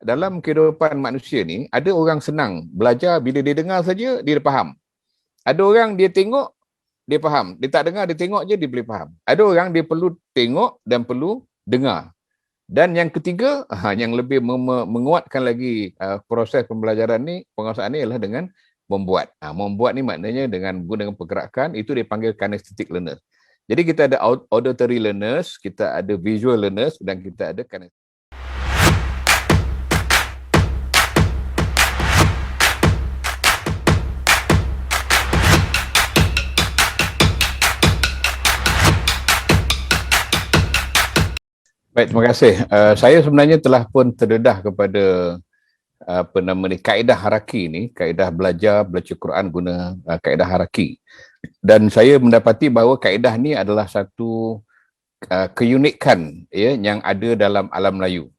dalam kehidupan manusia ni, ada orang senang belajar bila dia dengar saja, dia faham. Ada orang dia tengok, dia faham. Dia tak dengar, dia tengok je, dia boleh faham. Ada orang dia perlu tengok dan perlu dengar. Dan yang ketiga, yang lebih menguatkan lagi proses pembelajaran ni, penguasaan ni adalah dengan membuat. Membuat ni maknanya dengan guna pergerakan, itu dipanggil kinesthetic learners. Jadi kita ada auditory learners, kita ada visual learners dan kita ada kinesthetic. Baik, terima kasih. Saya sebenarnya telah pun terdedah kepada kaedah haraki ni, kaedah belajar Quran guna kaedah haraki. Dan saya mendapati bahawa kaedah ni adalah satu keunikan ya yang ada dalam alam Melayu.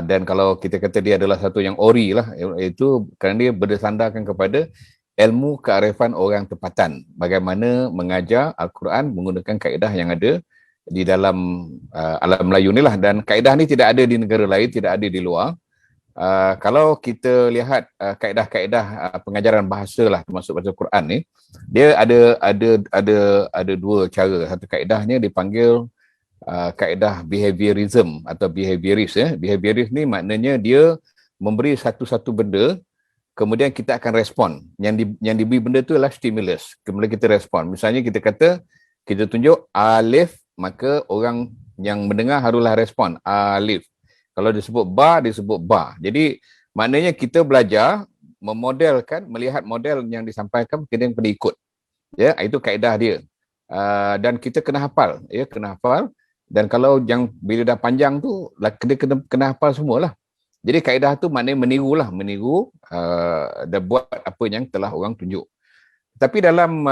Dan kalau kita kata dia adalah satu yang ori lah, itu kerana dia bersandarkan kepada ilmu kearifan orang tempatan. Bagaimana mengajar Al-Quran menggunakan kaedah yang ada di dalam alam Melayu ni lah. Dan kaedah ni tidak ada di negara lain, tidak ada di luar. Kalau kita lihat kaedah-kaedah pengajaran bahasa lah, termasuk bahasa Quran ni, dia ada dua cara. Satu kaedahnya dipanggil kaedah behaviorism atau behaviorist. Behaviorist ni maknanya dia memberi satu-satu benda, kemudian kita akan respon. Yang diberi benda tu adalah stimulus. Kemudian kita respon. Misalnya kita kata, kita tunjuk alif, maka orang yang mendengar haruslah respon alif. Kalau disebut ba, disebut ba. Jadi maknanya kita belajar memodelkan, melihat model yang disampaikan, kemudian kena ikut. Ya, itu kaedah dia. Dan kita kena hafal, ya, kena hafal. Dan kalau yang bila dah panjang tu, kena hafal semualah. Jadi kaedah tu maknanya meniru dan buat apa yang telah orang tunjuk. Tapi dalam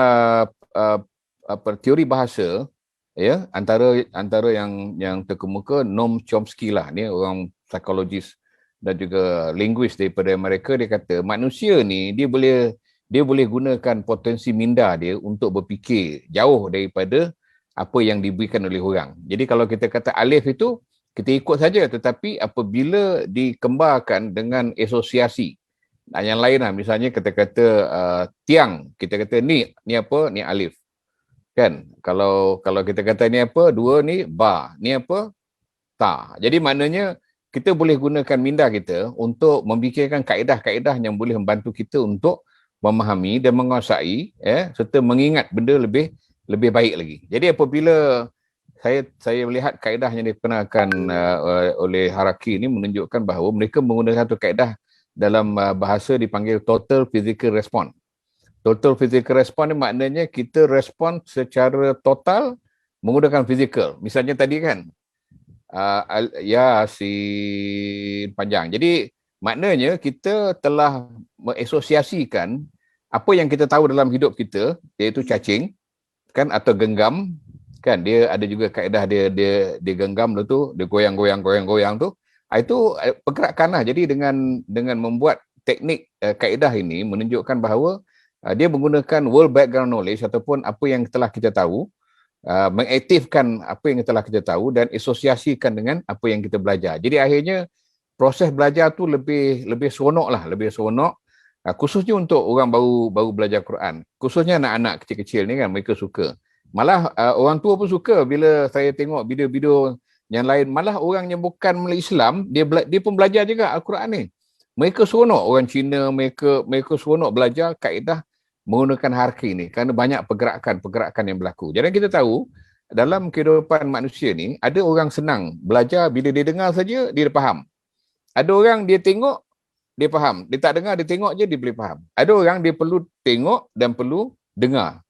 teori bahasa, ya, antara yang terkemuka Noam Chomsky lah, ni orang psikologis dan juga linguis daripada Amerika. Dia kata manusia ni dia boleh gunakan potensi minda dia untuk berfikir jauh daripada apa yang diberikan oleh orang. Jadi kalau kita kata alif itu kita ikut saja, tetapi apabila dikembarkan dengan asosiasi yang lain lah, misalnya kita kata tiang, kita kata ni apa, ni alif. Kan, kalau kita kata ni apa, dua ni ba, ni apa, ta. Jadi maknanya kita boleh gunakan minda kita untuk memfikirkan kaedah-kaedah yang boleh membantu kita untuk memahami dan menguasai, serta mengingat benda lebih baik lagi. Jadi apabila saya melihat kaedah yang dikenalkan oleh Haraki ini menunjukkan bahawa mereka menggunakan satu kaedah dalam bahasa dipanggil total physical response. Total physical response ni maknanya kita respon secara total menggunakan physical. Misalnya tadi kan, Yasin panjang. Jadi maknanya kita telah mengasosiasikan apa yang kita tahu dalam hidup kita, iaitu cacing, kan, atau genggam, kan, dia ada juga kaedah dia genggam tu, dia goyang tu. Itu pergerakan lah. Jadi dengan membuat teknik kaedah ini menunjukkan bahawa dia menggunakan world background knowledge ataupun apa yang telah kita tahu, mengaktifkan apa yang telah kita tahu dan asosiasikan dengan apa yang kita belajar. Jadi akhirnya proses belajar tu lebih seronok lah, lebih seronok, khususnya untuk orang baru belajar Quran. Khususnya anak-anak kecil-kecil ni kan, mereka suka. Malah orang tua pun suka bila saya tengok video-video yang lain. Malah orang yang bukan Islam, dia pun belajar juga Al-Quran ni. Mereka seronok, orang Cina, mereka seronok belajar kaedah menggunakan harki ni kerana banyak pergerakan yang berlaku. Jadi kita tahu dalam kehidupan manusia ni ada orang senang belajar bila dia dengar saja dia faham. Ada orang dia tengok dia faham. Dia tak dengar, dia tengok je dia boleh faham. Ada orang dia perlu tengok dan perlu dengar.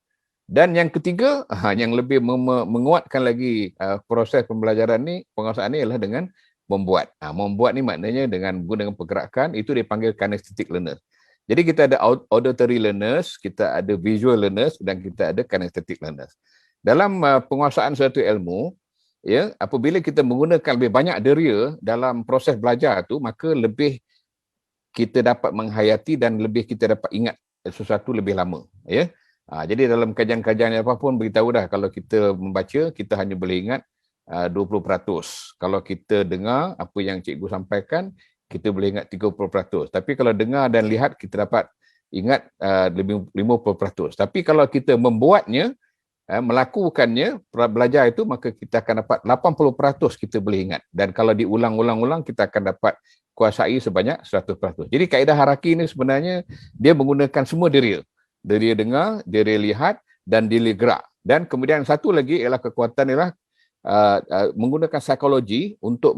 Dan yang ketiga, yang lebih menguatkan lagi proses pembelajaran ni, penguasaan ni adalah dengan membuat. Membuat ni maknanya dengan guna pergerakan, itu dipanggil kinesthetic learners. Jadi kita ada auditory learners, kita ada visual learners dan kita ada kinesthetic learners. Dalam penguasaan suatu ilmu, ya, apabila kita menggunakan lebih banyak deria dalam proses belajar tu, maka lebih kita dapat menghayati dan lebih kita dapat ingat sesuatu lebih lama, ya. Jadi dalam kajian-kajian apapun beritahu dah, kalau kita membaca kita hanya boleh ingat 20%. Kalau kita dengar apa yang cikgu sampaikan, kita boleh ingat 30%. Tapi kalau dengar dan lihat, kita dapat ingat lebih 50%. Tapi kalau kita membuatnya, melakukannya, belajar itu, maka kita akan dapat 80% kita boleh ingat. Dan kalau diulang-ulang-ulang, kita akan dapat kuasai sebanyak 100%. Jadi kaedah haraki ini sebenarnya dia menggunakan semua deria. Deria dengar, deria lihat dan deria gerak. Dan kemudian satu lagi ialah kekuatan ialah menggunakan psikologi untuk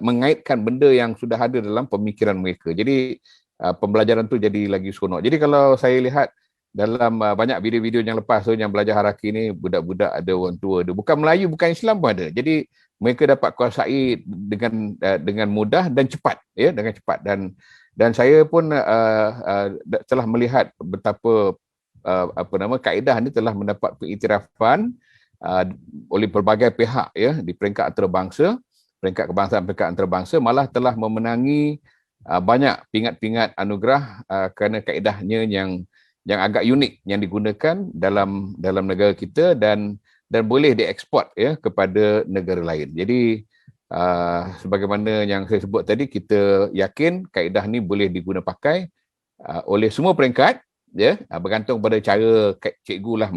mengaitkan benda yang sudah ada dalam pemikiran mereka. Jadi pembelajaran tu jadi lagi seronok. Jadi kalau saya lihat dalam banyak video-video yang lepas tu yang belajar haraki ni, budak-budak ada, orang tua ada, bukan Melayu, bukan Islam pun ada. Jadi mereka dapat kuasai dengan mudah dan cepat, ya, dengan cepat. Dan saya pun telah melihat betapa kaedah ni telah mendapat pengiktirafan oleh pelbagai pihak, ya, di peringkat antarabangsa, peringkat kebangsaan, peringkat antarabangsa, malah telah memenangi banyak pingat-pingat anugerah kerana kaedahnya yang agak unik yang digunakan dalam negara kita dan boleh dieksport, ya, kepada negara lain. Jadi sebagaimana yang saya sebut tadi, kita yakin kaedah ni boleh diguna pakai oleh semua peringkat, ya, bergantung pada cara cikgu lah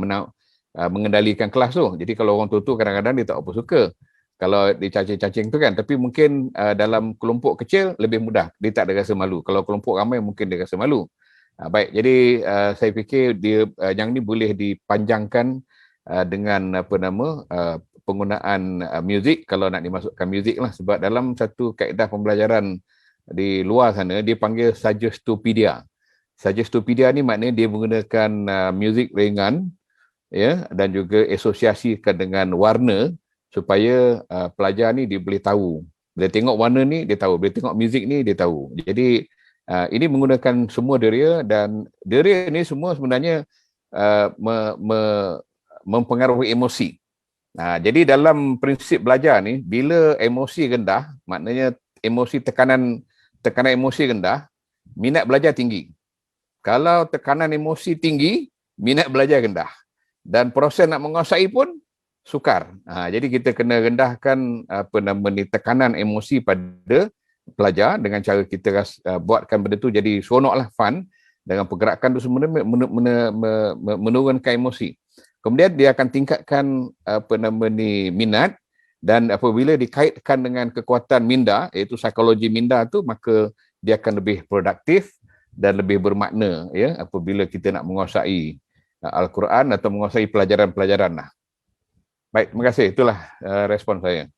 mengendalikan kelas tu. Jadi kalau orang tua kadang-kadang dia tak apa suka kalau dicacing-cacing tu kan, tapi mungkin dalam kelompok kecil lebih mudah, dia tak ada rasa malu. Kalau kelompok ramai mungkin dia rasa malu. Baik, jadi saya fikir dia yang ni boleh dipanjangkan dengan penggunaan muzik, kalau nak dimasukkan muzik lah, sebab dalam satu kaedah pembelajaran di luar sana dia panggil Suggestopedia. Suggestopedia ni maknanya dia menggunakan muzik ringan, ya, dan juga asosiasikan dengan warna supaya pelajar ni dia boleh tahu. Bila tengok warna ni dia tahu, bila tengok muzik ni dia tahu. Jadi ini menggunakan semua deria, dan deria ni semua sebenarnya mempengaruhi emosi. Jadi dalam prinsip belajar ni, bila emosi rendah, maknanya tekanan emosi rendah, minat belajar tinggi. Kalau tekanan emosi tinggi, minat belajar rendah. Dan proses nak menguasai pun sukar. Jadi kita kena rendahkan tekanan emosi pada pelajar dengan cara kita buatkan benda tu jadi seronoklah, fun, dengan pergerakan tu sebenarnya menurunkan emosi. Kemudian dia akan tingkatkan minat, dan apabila dikaitkan dengan kekuatan minda, iaitu psikologi minda tu, maka dia akan lebih produktif dan lebih bermakna, ya, apabila kita nak menguasai Al-Quran atau menguasai pelajaran-pelajaran lah. Baik, terima kasih. Itulah respon saya.